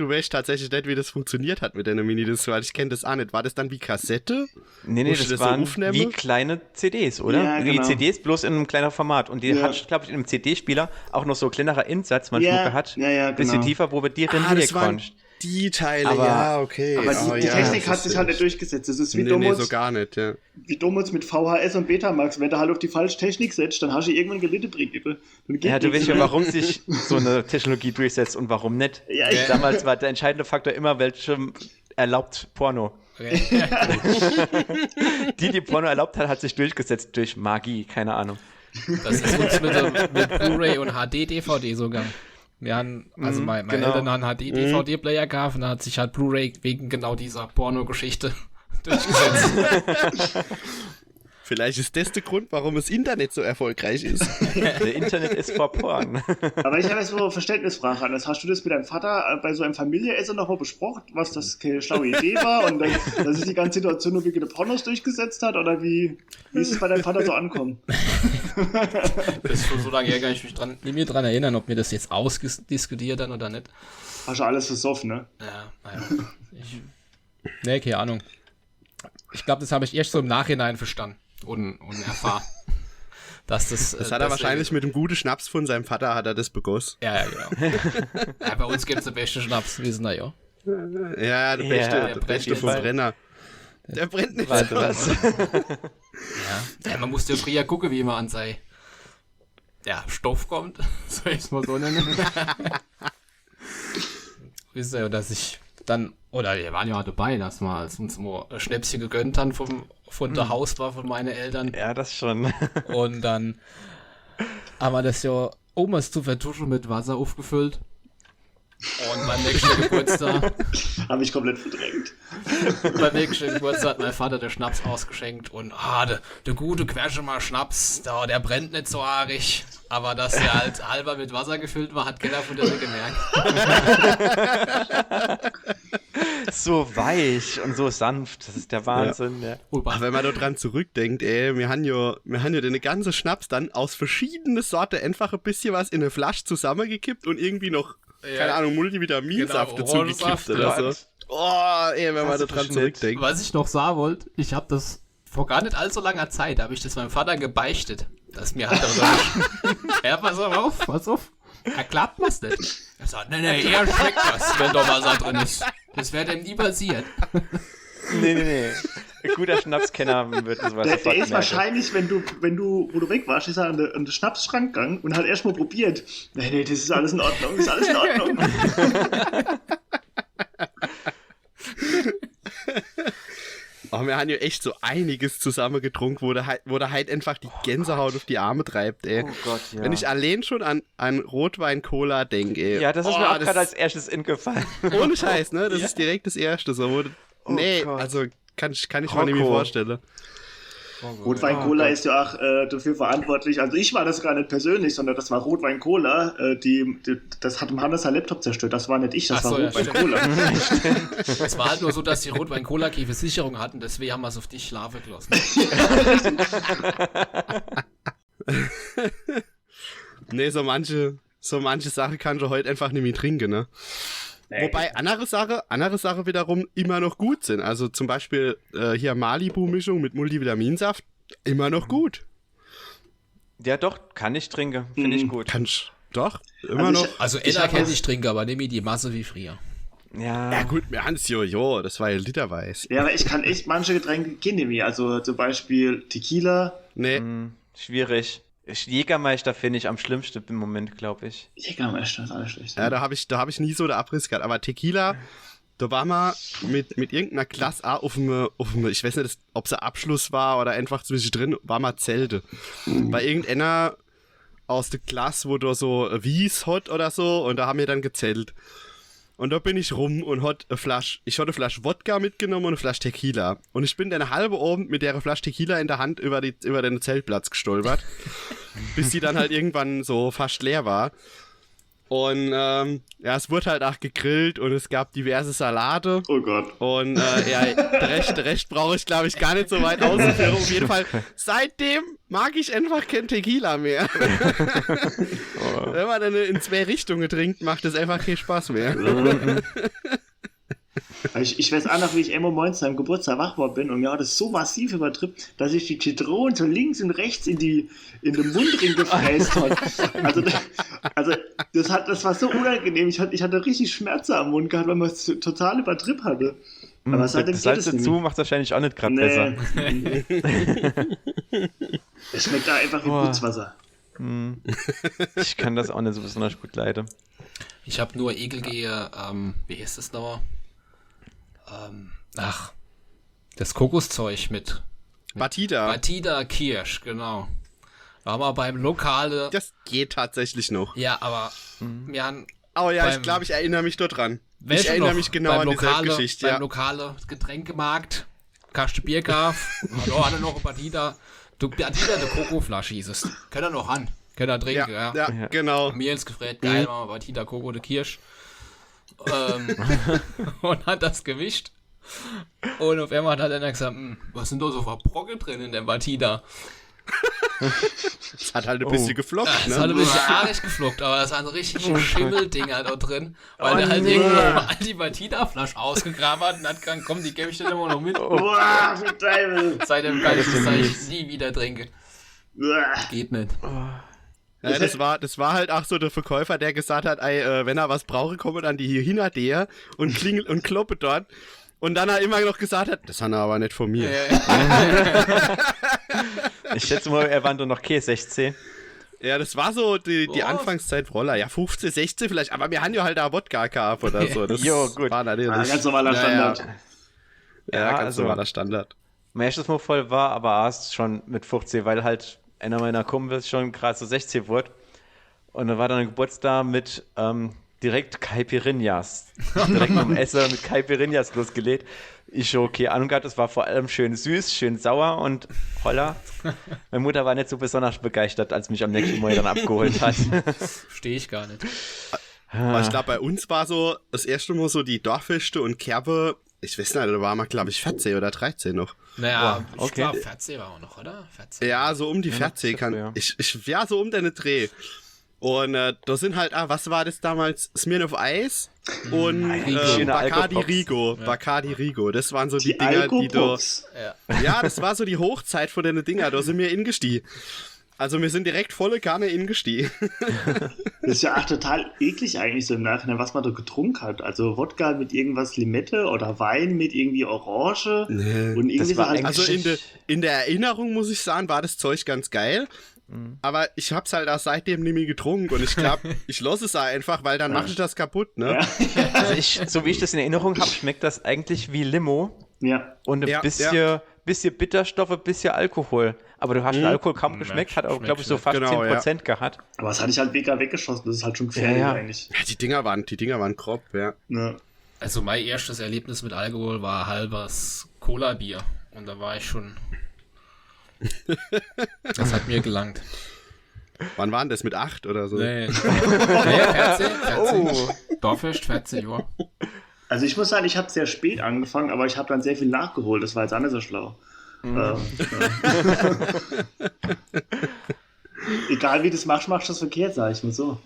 weißt tatsächlich nicht, wie das funktioniert hat mit deiner Minidisc, weil ich kenne das auch nicht. War das dann wie Kassette? Nee, das waren wie kleine CDs, oder? Ja, wie genau. CDs, bloß in einem kleinen Format. Und die hat, glaube ich, in einem CD-Spieler auch noch so ein kleinerer Insatz manchmal gehabt. Ja, bisschen genau. tiefer, wo wir die drin konntest. Die Teile, aber, ja, okay. Aber die Technik hat sich halt nicht durchgesetzt. Das ist wie damals, so gar nicht, ja. Wie damals mit VHS und Betamax. Wenn du halt auf die falsche Technik setzt, dann hast du irgendwann Gelittebrigitte. Ja, du weißt ja, warum sich so eine Technologie durchsetzt und warum nicht. Ja, Damals war der entscheidende Faktor immer, welchem erlaubt Porno. Okay. Die Porno erlaubt hat, hat sich durchgesetzt durch Magie, keine Ahnung. Das ist uns mit Blu-ray und HD-DVD sogar. Wir haben, also meine Eltern haben einen HD-DVD-Player gehabt und da hat sich halt Blu-ray wegen genau dieser Porno-Geschichte durchgesetzt. Vielleicht ist das der Grund, warum das Internet so erfolgreich ist. Der Internet ist vor Porn. Aber ich habe jetzt so eine Verständnisfrage an. Hast du das mit deinem Vater bei so einem Familienessen nochmal besprochen, was das keine schlaue Idee war und dass sich die ganze Situation nur wegen der Pornos durchgesetzt hat? Oder wie ist es bei deinem Vater so ankommen? Das ist schon so lange her, kann ich mich nicht mehr dran erinnern, ob wir das jetzt ausdiskutiert haben oder nicht. Hast du alles versoffen, ne? Ja, naja. Keine Ahnung. Ich glaube, das habe ich erst so im Nachhinein verstanden und erfahren. Das hat er wahrscheinlich mit dem guten Schnaps von seinem Vater hat er das begossen. Ja, genau. Ja, bei uns gibt es den besten Schnaps, wissen wir ja. Ja, der beste vom Brenner. Der brennt nicht. Warte, was? Ja, man musste ja früher gucken, wie immer an sei. Ja, Stoff kommt, soll ich es mal so nennen. Wisst ihr, dass ich dann, oder wir waren ja dabei, dass wir uns mal ein Schnäpschen gegönnt haben von der Hausbar von meinen Eltern. Ja, das schon. Und dann haben wir das ja omas zu vertuschen mit Wasser aufgefüllt. Und beim nächsten Geburtstag Habe ich komplett verdrängt. Hat mein Vater den Schnaps ausgeschenkt und der gute Querschemer Schnaps, der brennt nicht so haarig, aber dass der halt halber mit Wasser gefüllt war, hat keiner von denen gemerkt. So weich und so sanft, das ist der Wahnsinn. Ja. Ach, wenn man da dran zurückdenkt, wir haben ja den ganzen Schnaps dann aus verschiedenen Sorten einfach ein bisschen was in eine Flasche zusammengekippt und irgendwie noch keine Ahnung, Multivitaminsaft dazu gekippt oder so. Oh, wenn man da dran zurückdenkt. Was ich noch sagen wollte, ich habe das vor gar nicht allzu langer Zeit, habe ich das meinem Vater gebeichtet, dass mir halt ja, pass auf. Er klappt was nicht. Er sagt, nee, eher schmeckt das, wenn da Wasser drin ist. Das wäre dem nie passiert. Nee. Ein guter Schnapskenner wird das was. Der ist wahrscheinlich, wo du weg warst, ist er an den Schnapsschrank gegangen und hat erstmal probiert. Nee, das ist alles in Ordnung, Oh, wir haben ja echt so einiges zusammen getrunken, wo der halt einfach die Gänsehaut auf die Arme treibt, ey. Oh Gott, ja. Wenn ich allein schon an Rotwein-Cola denke, ey. Ja, das ist mir auch gerade als erstes ingefallen. Ohne Scheiß, ne? Das ist direkt das Erste. So, nee, Gott. also kann ich mir nicht mehr vorstellen. Rotwein-Cola ist ja auch dafür verantwortlich. Also ich war das gar nicht persönlich, sondern das war Rotwein-Cola. Das hat dem Hannes sein Laptop zerstört. Das war nicht ich, das war Rotwein-Cola. Es war halt nur so, dass die Rotwein-Cola keine Versicherung hatten, deswegen haben wir es auf dich schlafen gelassen. Nee, so manche Sachen kannst du heute einfach nicht mehr trinken, ne? Nee. Wobei andere Sache wiederum immer noch gut sind. Also zum Beispiel hier Malibu-Mischung mit Multivitaminsaft, immer noch gut. Ja doch, kann ich trinken, finde ich gut. Kannst doch, immer noch. Also Ella kann ich trinken, aber nehme die Masse wie früher. Ja gut, wir haben es jo, das war ja literweise. Ja, aber ich kann echt manche Getränke kennen wie, also zum Beispiel Tequila. Nee. Schwierig. Jägermeister finde ich am schlimmsten im Moment, glaube ich. Jägermeister ist alles schlecht. Ja, da hab ich nie so der Abriss gehabt. Aber Tequila, da war mal mit irgendeiner Klasse A auf dem, ich weiß nicht, ob es ein Abschluss war oder einfach zwischendrin, war mal Zelte. Bei irgendeiner aus der Klasse, wo du so Wies hat oder so, und da haben wir dann gezählt. Und da bin ich rum und hatte eine Flasche Wodka mitgenommen und eine Flasche Tequila. Und ich bin dann halbe oben mit der Flasche Tequila in der Hand über den Zeltplatz gestolpert, bis die dann halt irgendwann so fast leer war. Und es wurde halt auch gegrillt und es gab diverse Salate. Oh Gott. Und der Rest brauche ich, glaube ich, gar nicht so weit auszuführen. Auf jeden Fall, seitdem mag ich einfach kein Tequila mehr. Wenn man dann in 2 Richtungen trinkt, macht es einfach keinen Spaß mehr. Ich weiß auch noch, wie ich einmal morgens am Geburtstag wach geworden bin und mir hat das so massiv übertrieben, dass ich die Zitronen so links und rechts in den Mundring gefräst habe. Also das war so unangenehm. Ich hatte richtig Schmerzen am Mund gehabt, weil man es total übertrieben hatte. Aber das Salz dazu macht es wahrscheinlich auch nicht gerade besser. Es schmeckt da einfach wie Putzwasser. Ich kann das auch nicht so besonders gut leiden. Ich habe nur Ekelgehe, wie heißt das noch? Das Kokoszeug mit Batida Kirsch, genau. Da haben wir beim Lokale. Das geht tatsächlich noch. Ja, aber wir haben. Oh ja, ich glaube, ich erinnere mich dort dran. Ich erinnere mich genau an diese Geschichte. Beim lokale Getränkemarkt, Kaste Bierkauf, hallo, alle noch Batida. Batida, eine Kokoflasche hieß es. Könnt ihr noch ran. Könnt ihr trinken, ja. Ja, genau. Mir ins Gefrät, geil, machen wir Batida Koko, de Kirsch. Und hat das gemischt. Und auf einmal hat er gesagt, was sind da so für Brocken drin in der Batida? Es hat halt ein bisschen geflockt, ne? Es hat ein bisschen aarig geflockt, aber das waren so richtige Schimmeldinger da drin, weil der halt irgendwann mal die Batida-Flasche ausgegraben hat und hat gesagt, komm, die gebe ich dir immer noch mit. Seitdem kann ich das nie wieder trinken. Geht nicht. Ja, das war halt auch so der Verkäufer, der gesagt hat, ey, wenn er was brauche, komme dann die hier hinter dir und klingelt und kloppe dort. Und dann er immer noch gesagt hat, das hat er aber nicht von mir. Ich schätze mal, er war doch noch K16. Ja, das war so die Anfangszeit Roller. Ja, 15, 16 vielleicht, aber wir haben ja halt da Wodka gehabt oder so. Das gut. War natürlich ganz normaler Standard. Ja, ganz normaler Standard. Mein erstes Mal voll war, aber erst schon mit 15, weil halt einer meiner Kumpels schon gerade so 16 wurde. Und dann war dann ein Geburtstag mit direkt Caipirinhas. Direkt am Essen mit Caipirinhas losgelegt. Ich schon okay Ahnung gehabt, es war vor allem schön süß, schön sauer und holla. Meine Mutter war nicht so besonders begeistert, als mich am nächsten Mal dann abgeholt hat. Verstehe ich gar nicht. Aber ich glaube, bei uns war so das erste Mal so die Dorffeste und Kerbe, ich weiß nicht, da war mal, glaube ich, 14 oder 13 noch. Naja, ich glaube, 14 war auch noch, oder? 14. Ja, so um die 14 kann. Ja. Ich so um deine Dreh. Und da sind halt, was war das damals? Smirnoff Ice und Bacardi Rigo. Ja. Bacardi Rigo, das waren so die Dinger, die da... Ja, das war so die Hochzeit von den Dinger, da sind wir ingestiegen. Also wir sind direkt volle Kanne ingestiegen. Das ist ja auch total eklig eigentlich so im Nachhinein, was man da getrunken hat. Also Wodka mit irgendwas Limette oder Wein mit irgendwie Orange. Nee, und irgendwie so halt also in der Erinnerung, muss ich sagen, war das Zeug ganz geil. Aber ich hab's halt auch seitdem nie mehr getrunken und ich glaube, ich lasse es einfach, weil dann mache ich das kaputt, ne? Ja. Also so wie ich das in Erinnerung habe, schmeckt das eigentlich wie Limo. Ja. Und ein bisschen Bitterstoffe, ein bisschen Alkohol. Aber du hast den Alkohol kaum geschmeckt, hat auch, glaube ich, so fast 10% gehabt. Aber das hatte ich halt mega weggeschossen, das ist halt schon gefährlich eigentlich. Ja, die Dinger waren grob, ja. Also mein erstes Erlebnis mit Alkohol war halbes Cola-Bier. Und da war ich schon... Das hat mir gelangt. Wann waren das? Mit 8 oder so? Nee. 14. Dorffest, 14 Jahre. Also ich muss sagen, ich habe sehr spät angefangen, aber ich habe dann sehr viel nachgeholt. Das war jetzt auch nicht so schlau. Egal wie du das machst du das verkehrt, sag ich mal so.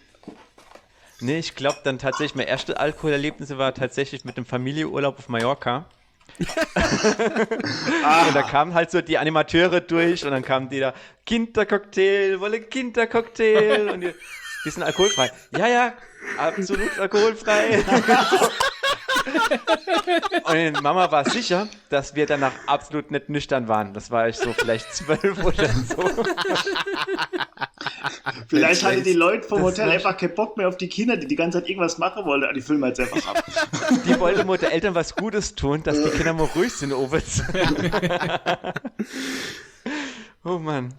Nee, ich glaube dann tatsächlich, mein erstes Alkoholerlebnis war tatsächlich mit einem Familienurlaub auf Mallorca. Und da kamen halt so die Animateure durch und dann kamen die da, Kindercocktail, wolle Kindercocktail und die sind alkoholfrei. Ja, absolut alkoholfrei. Und Mama war sicher, dass wir danach absolut nicht nüchtern waren. Das war ich so vielleicht 12 oder so. Vielleicht hatten die Leute vom Hotel einfach keinen Bock mehr auf die Kinder, die ganze Zeit irgendwas machen wollten. Die filmen jetzt einfach ab. Die wollten den Eltern was Gutes tun, dass die Kinder mal ruhig sind, oben. Oh Mann.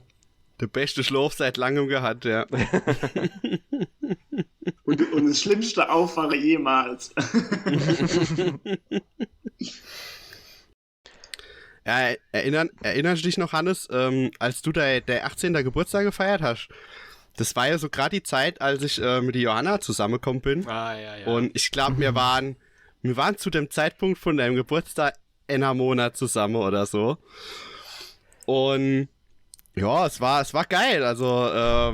Der beste Schlaf seit langem gehabt, ja. Und das schlimmste Aufwache jemals. Ja, erinnerst du dich noch, Hannes, als du der 18. Geburtstag gefeiert hast? Das war ja so gerade die Zeit, als ich mit der Johanna zusammengekommen bin. Ja. Und ich glaube, wir waren zu dem Zeitpunkt von deinem Geburtstag einen Monat zusammen oder so. Und ja, es war geil. Also,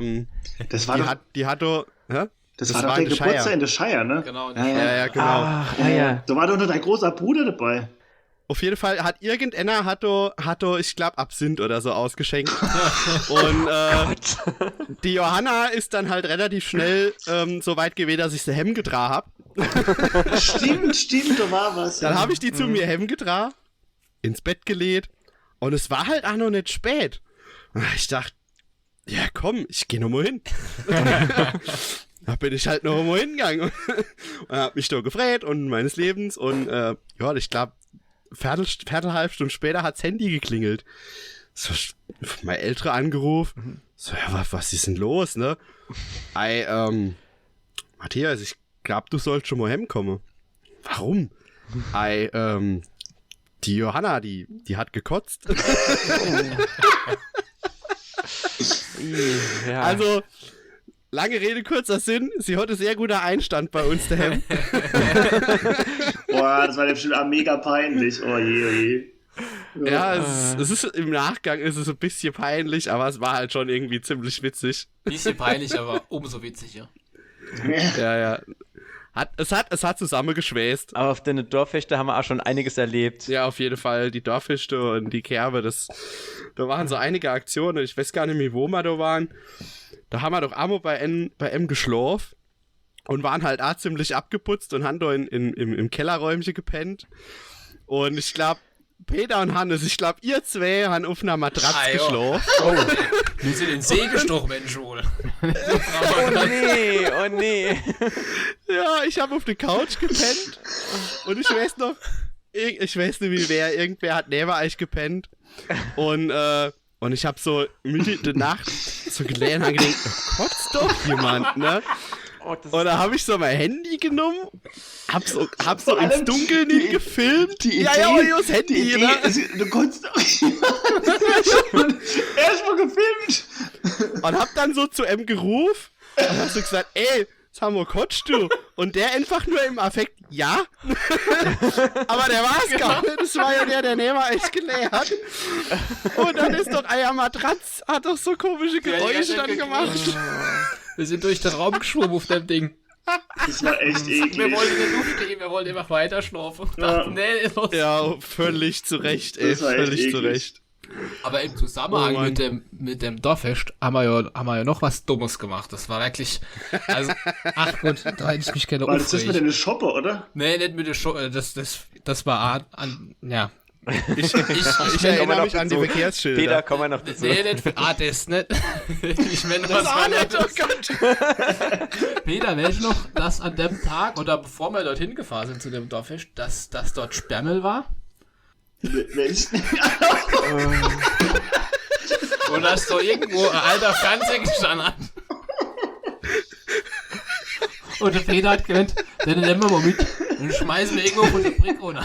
das war die hat doch der Geburtstag in der Shire, ne? Genau. Ja, genau. Ach, ja. Da war doch nur dein großer Bruder dabei. Auf jeden Fall hat irgendeiner, ich glaube, Absinth oder so ausgeschenkt. Und die Johanna ist dann halt relativ schnell so weit gewesen, dass ich sie Hemm getragen habe. Stimmt, da war was. Dann habe ich die zu mir Hemm getragen, ins Bett gelegt und es war halt auch noch nicht spät. Ich dachte, ja komm, ich gehe noch mal hin. Da bin ich halt noch mal hingegangen und hab mich da gefreut und meines Lebens und ich glaube, halbe Stunde später hat's Handy geklingelt. So, mein Ältere angerufen. So, ja, was ist denn los, ne? Matthias, ich glaube, du sollst schon mal heimkommen. Warum? Die Johanna, die hat gekotzt. Ja. Also, lange Rede, kurzer Sinn, sie hatte sehr guter Einstand bei uns daheim. Boah, das war dem bestimmt mega peinlich. Oh je. Ja, es ist im Nachgang ist es ein bisschen peinlich, aber es war halt schon irgendwie ziemlich witzig. Bisschen peinlich, aber umso witziger. Ja. Es hat zusammengeschwäst. Aber auf den Dorffeste haben wir auch schon einiges erlebt. Ja, auf jeden Fall. Die Dorffeste und die Kerbe, da waren so einige Aktionen. Ich weiß gar nicht mehr, wo wir da waren. Da haben wir doch einmal bei M geschlafen und waren halt auch ziemlich abgeputzt und haben da im Kellerräumchen gepennt. Und ich glaube, Peter und Hannes, ihr zwei haben auf einer Matratze geschlafen. Oh, wir sind in den See gestochen, Mensch, wohl. Oh nee. Ja, ich habe auf der Couch gepennt und ich weiß nicht wie irgendwer hat neben euch gepennt und ich habe so Mitte der Nacht so gelegen und gedacht, kotzt doch jemand, ne? Und da habe ich so mein Handy genommen, hab so ins Dunkeln gefilmt. Das Handy, ne? Du konntest doch erstmal gefilmt. Und hab dann so zu M gerufen und hab so gesagt, ey, Samo, kotzt du? Und der einfach nur im Affekt, ja. Aber der war's gar nicht. Das war ja der neben euch gelegt hat. Und dann ist doch Eier Matratz, hat doch so komische Geräusche dann gemacht. Wir sind durch den Raum geschwommen auf dem Ding. Das war echt eklig. Wir wollten nicht aufstehen, wir wollten einfach weiter schlafen. Ja. Nee, los. Ja, völlig zu Recht, ey. Das war echt Völlig zu eklig. Recht. Aber im Zusammenhang mit dem Dorffest haben wir ja noch was Dummes gemacht. Das war wirklich, also, ach Gott, da hätte ich mich gerne War das mit der Shoppe, oder? Nee, nicht mit der Shoppe, das war ja. Ich erinnere mich an die Verkehrsschilder. Peter, komm mal noch dazu. Nee, nicht für das nicht. Ich meine, was war nicht, oh Gott. Peter, weißt du noch, dass an dem Tag, oder bevor wir dorthin gefahren sind zu dem Dorffest, dass dort Sperrmüll war? Mensch. Und dass da irgendwo ein alter Fernseher gestanden hat. Und der Peter hat gemeint, den nehmen wir mal mit und schmeißen wir irgendwo von der Brick runter.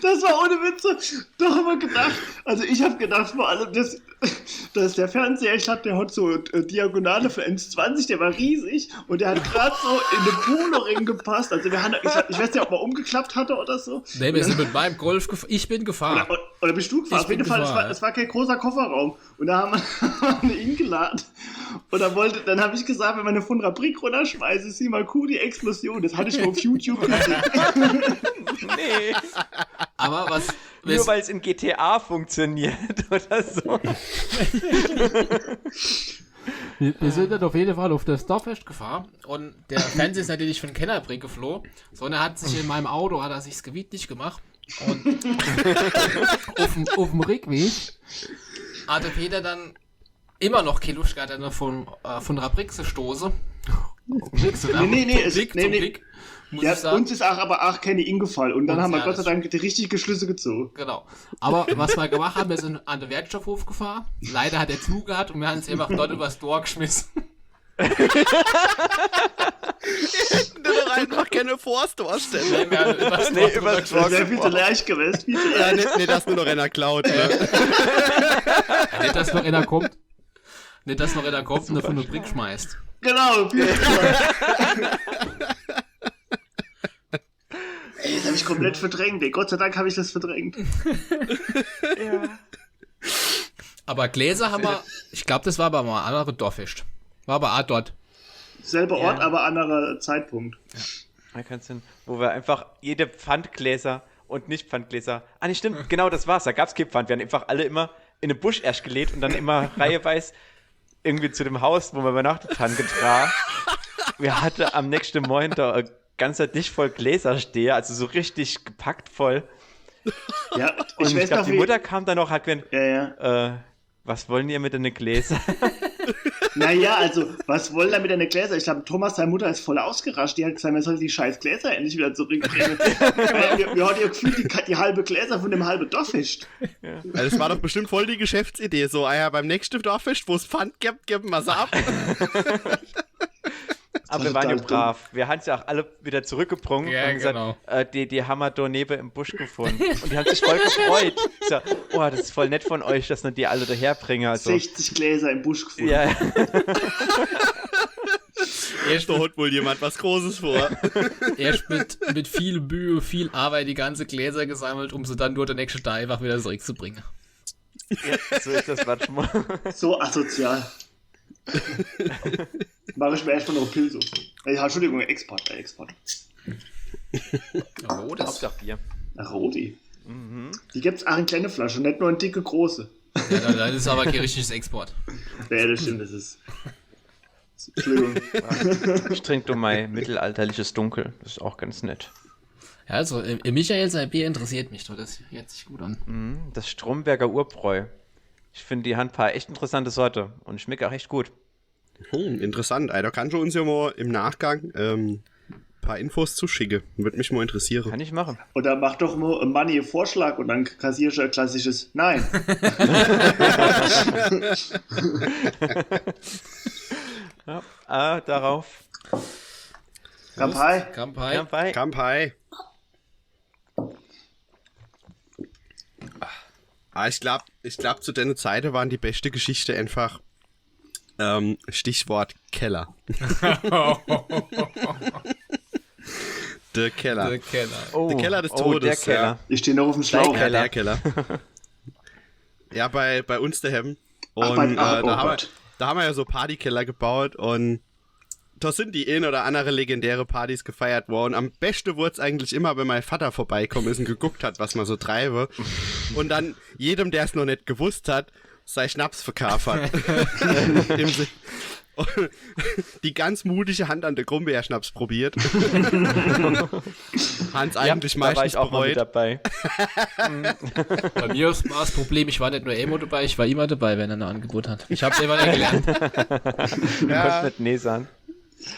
Das war ohne Witze. Doch haben wir gedacht. Also ich habe gedacht vor allem, dass der Fernseher, ich hatte, der hat so Diagonale für 1,20, der war riesig und der hat gerade so in den Polo-Ring gepasst. Also ich weiß nicht, ob man umgeklappt hatte oder so. Nee, wir sind mit meinem Golf gefahren. Ich bin gefahren. Oder bist du gefahren? Auf jeden Fall, es war kein großer Kofferraum. Und da haben wir ihn geladen. Und dann habe ich gesagt, wenn man eine von der Brick runterschmeißt, ist immer cool, die Explosion. Das hatte ich nur auf YouTube gesehen. Nee. Aber was... Nur weil es in GTA funktioniert oder so. Wir sind dann auf jeden Fall auf das Dorffest gefahren und der Fernseher ist natürlich von Kennerbrick geflohen, sondern er hat sich in meinem Auto, hat er sich das Gewicht nicht gemacht und auf dem Rückweg hatte Peter dann immer noch Kiluschka dann von der Brick zu stoßen. Nee. Ja, uns ist aber keine ingefallen und dann haben wir Gott sei Dank die richtigen Schlüsse gezogen. Genau. Aber was wir gemacht haben, wir sind an den Wertstoffhof gefahren. Leider hat er zugehört und wir haben uns einfach dort übers Tor geschmissen. Wir hätten doch einfach keine Forsttor stellen. Nee, wir haben übers Tor Das wäre viel zu leicht gewesen. Ja, nicht, dass nur noch einer klaut. Nicht, dass noch einer kommt. Nicht, dass noch einer kommt und davon eine Brick schmeißt. Genau. Ey, das habe ich komplett verdrängt. Ey. Gott sei Dank habe ich das verdrängt. Ja. Aber Gläser haben wir, ich glaube, das war aber mal ein anderer Dorffest. War aber auch dort. Selber Ort, aber anderer Zeitpunkt. Ja. Wo wir einfach jede Pfandgläser und nicht Pfandgläser. Ah, nicht stimmt, genau, das war's. Da gab's kein Pfand. Wir haben einfach alle immer in den Busch erst gelegt und dann immer reiheweise irgendwie zu dem Haus, wo wir übernachtet haben, getragen. Wir hatten am nächsten Morgen da ganzer Dicht voll Gläser stehe, also so richtig gepackt voll. Ja, und ich glaube, die Mutter kam dann noch, hat gesagt, ja. Was wollen ihr mit den Gläsern? Naja, also, was wollen da mit den Gläsern? Ich glaube, Thomas, seine Mutter ist voll ausgerascht. Die hat gesagt, man soll die scheiß Gläser endlich wieder zurückbringen. wir hatten ja gefühlt die halbe Gläser von dem halben Dorffest. Ja. Also das war doch bestimmt voll die Geschäftsidee. So, beim nächsten Dorffest, wo es Pfand gibt, geben wir es ab. Aber wir waren ja brav. Wir haben sie auch alle wieder zurückgebrungen ja, und gesagt, genau. Die haben wir da neben im Busch gefunden. Und die haben sich voll gefreut. So, oh, das ist voll nett von euch, dass wir die alle daherbringen. Also. 60 Gläser im Busch gefunden. Ja. Da hat wohl jemand was Großes vor. Erst mit viel Mühe, viel Arbeit die ganze Gläser gesammelt, um sie dann nur der nächste Tag einfach wieder zurückzubringen. Ja, so ist das manchmal. So asozial. Mache ich mir erstmal noch Pilze. Entschuldigung, Export. Rotes. Hauptsache Bier. Roti. Mhm. Die gibt's auch in kleine Flaschen, nicht nur in dicke, große. Ja, das ist aber kein richtiges Export. Ja, das stimmt, das ist... Entschuldigung. Ich trinke mein mittelalterliches Dunkel. Das ist auch ganz nett. Ja, also, Michael, sein Bier interessiert mich. Das hört sich gut an. Das Stromberger Urbräu. Ich finde, die haben ein paar echt interessante Sorte und schmeckt auch echt gut. Interessant. Da kannst du uns ja mal im Nachgang ein paar Infos zuschicken. Würde mich mal interessieren. Kann ich machen. Oder mach doch mal einen Manni einen Vorschlag und dann kassierst du ein klassisches Nein. Ja, darauf. Kampai. Ich glaube, zu der Zeit waren die beste Geschichte einfach Stichwort Keller. Der Keller. Oh, der Keller des Todes. Der Keller. Ja. Ich stehe noch auf dem Schlauch. Der Keller. Ja, bei uns daheim. Und da haben wir ja so Partykeller gebaut und da sind die ein oder andere legendäre Partys gefeiert worden. Am besten wurde es eigentlich immer, wenn mein Vater vorbeikommen ist und geguckt hat, was man so treibe. Und dann jedem, der es noch nicht gewusst hat, sei Schnaps verkauft. Die ganz mutige Hand an der Grumbeerschnaps probiert. Hans eigentlich meistens da war ich auch mal mit dabei. Bei mir war das Problem, ich war nicht nur Emo dabei, ich war immer dabei, wenn er ein Angebot hat. Ich hab's immer nicht gelernt. Du konntest mit Nee sagen.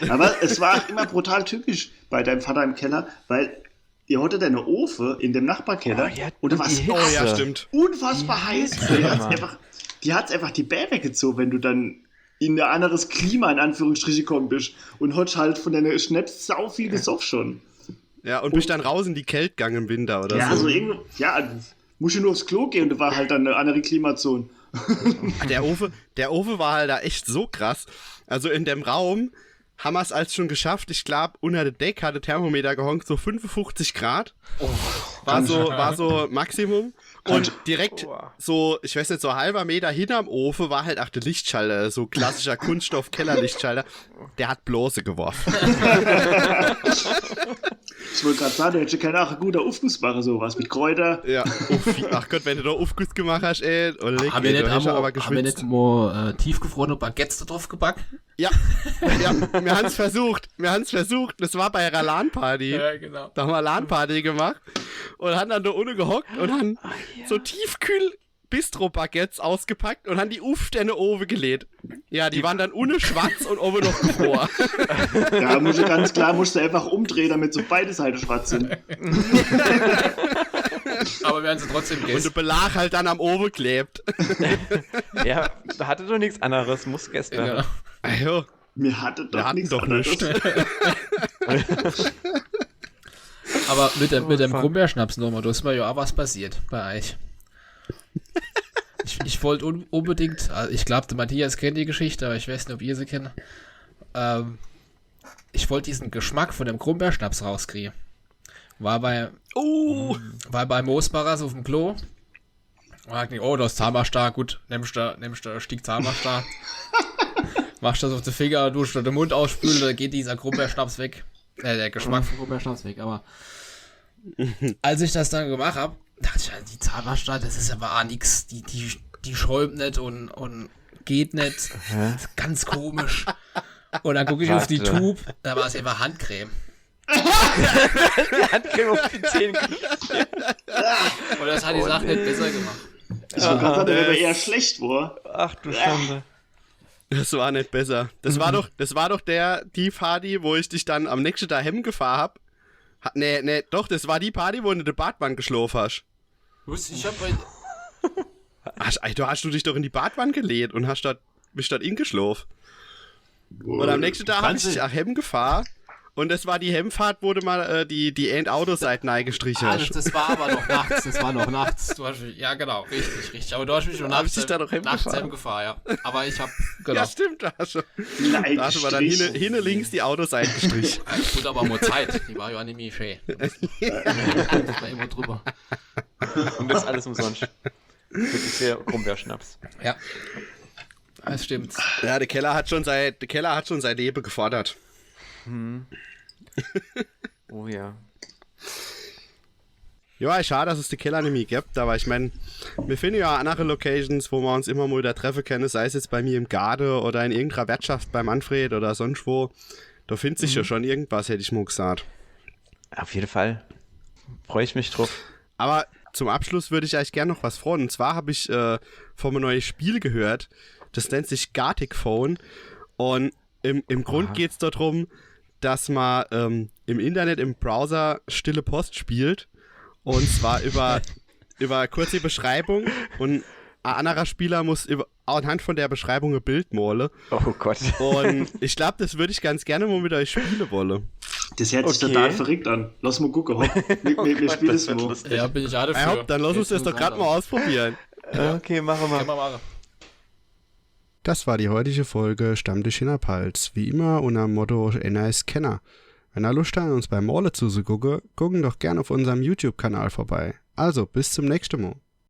Aber es war auch immer brutal typisch bei deinem Vater im Keller, weil ihr hattet eine Ofen in dem Nachbarkeller und da war es stimmt. unfassbar heiß. Die hat's einfach die Bär weggezogen, wenn du dann in ein anderes Klima, in Anführungsstriche, gekommen bist und hast halt von deiner Schnaps sau viel gesoffen schon. Ja, und bist dann raus in die Kälte gegangen im Winter oder so. Ja, so irgendwo, musst du nur aufs Klo gehen und da war halt dann eine andere Klimazone. Der Ofen war halt da echt so krass. Also in dem Raum haben wir es als schon geschafft. Ich glaube, unter der Deck hatte Thermometer gehonkt, so 55 Grad. War so Maximum. Und direkt so, ich weiß nicht, so halber Meter hinterm Ofen war halt auch der Lichtschalter, so klassischer Kunststoff-Keller-Lichtschalter. Der hat Blose geworfen. Ich wollte gerade sagen, du hättest ja keine Ahnung, guter Aufguss machen, sowas mit Kräuter. Ja, ach Gott, wenn du da Aufguss gemacht hast, ey. Haben wir nicht mal tiefgefrorene Baguettes da drauf gebacken? Ja, wir haben es versucht. Das war bei einer LAN-Party. Ja, genau. Da haben wir LAN-Party gemacht und haben dann da unten gehockt und haben so Tiefkühl-Bistro-Baguettes ausgepackt und haben die Aufstände oben gelegt. Ja, die waren dann ohne schwarz und oben noch gefroren. Ja, musst du einfach umdrehen, damit so beide Seiten schwarz sind. Aber wir haben sie trotzdem gegessen. Und der Belag halt dann am Ofen klebt. Ja, da hatte doch nichts anderes, muss gegessen werden. Ajo. Wir hatten doch nichts. Aber mit dem Grumbeerschnaps nochmal, da ist mir ja auch was passiert bei euch. Ich wollte unbedingt, also ich glaube, der Matthias kennt die Geschichte, aber ich weiß nicht, ob ihr sie kennt. Ich wollte diesen Geschmack von dem Grumbeerschnaps rauskriegen. War bei Moosbarers auf dem Klo. Und dachte ich, das ist Zahnpasta, gut, nimmst du ein Stück Zahnpasta. Machst das auf den Finger, duschst den Mund ausspülen, dann geht dieser Grumbeerschnaps weg. Der Geschmack vom Grumbeerschnaps weg, aber als ich das dann gemacht habe, dachte ich, die Zahnpasta, das ist aber auch nix, die schäumt nicht und geht nicht. Das ist ganz komisch. Und dann gucke ich auf die Tube, da war es einfach Handcreme. Handcreme auf die Zähne. Und das hat die Sache nicht besser gemacht. Ich wollte gerade sagen, der wäre eher schlecht, war. Ach du Schande. Das war nicht besser. Das war doch die Party, wo ich dich dann am nächsten Tag heimgefahren hab. Nee, doch, das war die Party, wo du in der Badwanne geschlafen hast. Ich hab hast du dich doch in die Badwanne gelehnt und bist dort hingeschlafen. Und am nächsten Tag hab ich dich auch heimgefahren. Und das war die Hemmfahrt, wo du mal die End-Autoseiten eingestrichen hast. Das war aber noch nachts. Ja, genau, richtig. Aber du hast mich schon nachts heimgefahren, ja. Aber ich hab, genau. Ja, stimmt, da hast du aber dann hinten links die Autoseiten gestrichen. Ich wurde aber mal Zeit, die war ja nicht mehr schön. Da war immer drüber. Und das ist alles umsonst. Wirklich sehr Grumbeerschnaps. Ja, das stimmt. Ja, der Keller hat schon sein Leben gefordert. Oh ja. Ja, schade, dass es die Keller nicht mehr gibt, aber ich meine, wir finden ja andere Locations, wo wir uns immer mal wieder treffen können, sei es jetzt bei mir im Garten oder in irgendeiner Wirtschaft bei Manfred oder sonst wo. Da findet sich ja schon irgendwas, hätte ich mal gesagt. Auf jeden Fall. Freue ich mich drauf. Aber zum Abschluss würde ich eigentlich gerne noch was freuen. Und zwar habe ich von einem neuen Spiel gehört, das nennt sich Gartic Phone. Und im Grund geht es darum, dass man im Internet, im Browser stille Post spielt. Und zwar über kurze Beschreibung. Und ein anderer Spieler muss anhand von der Beschreibung ein Bild malen. Oh Gott. Und ich glaube, das würde ich ganz gerne mal mit euch spielen wollen. Das hört sich total verrückt an. Lass mal gucken. Wir spielen es mal. Ja, bin ich alle für. Ja, dann lass uns das doch gerade mal ausprobieren. Okay, machen wir. Das war die heutige Folge Stammtisch Hinterpals. Wie immer unter dem Motto Einer ist Kenner. Wenn ihr Lust habt, uns beim Male zuzugucken, gucken doch gerne auf unserem YouTube-Kanal vorbei. Also, bis zum nächsten Mal.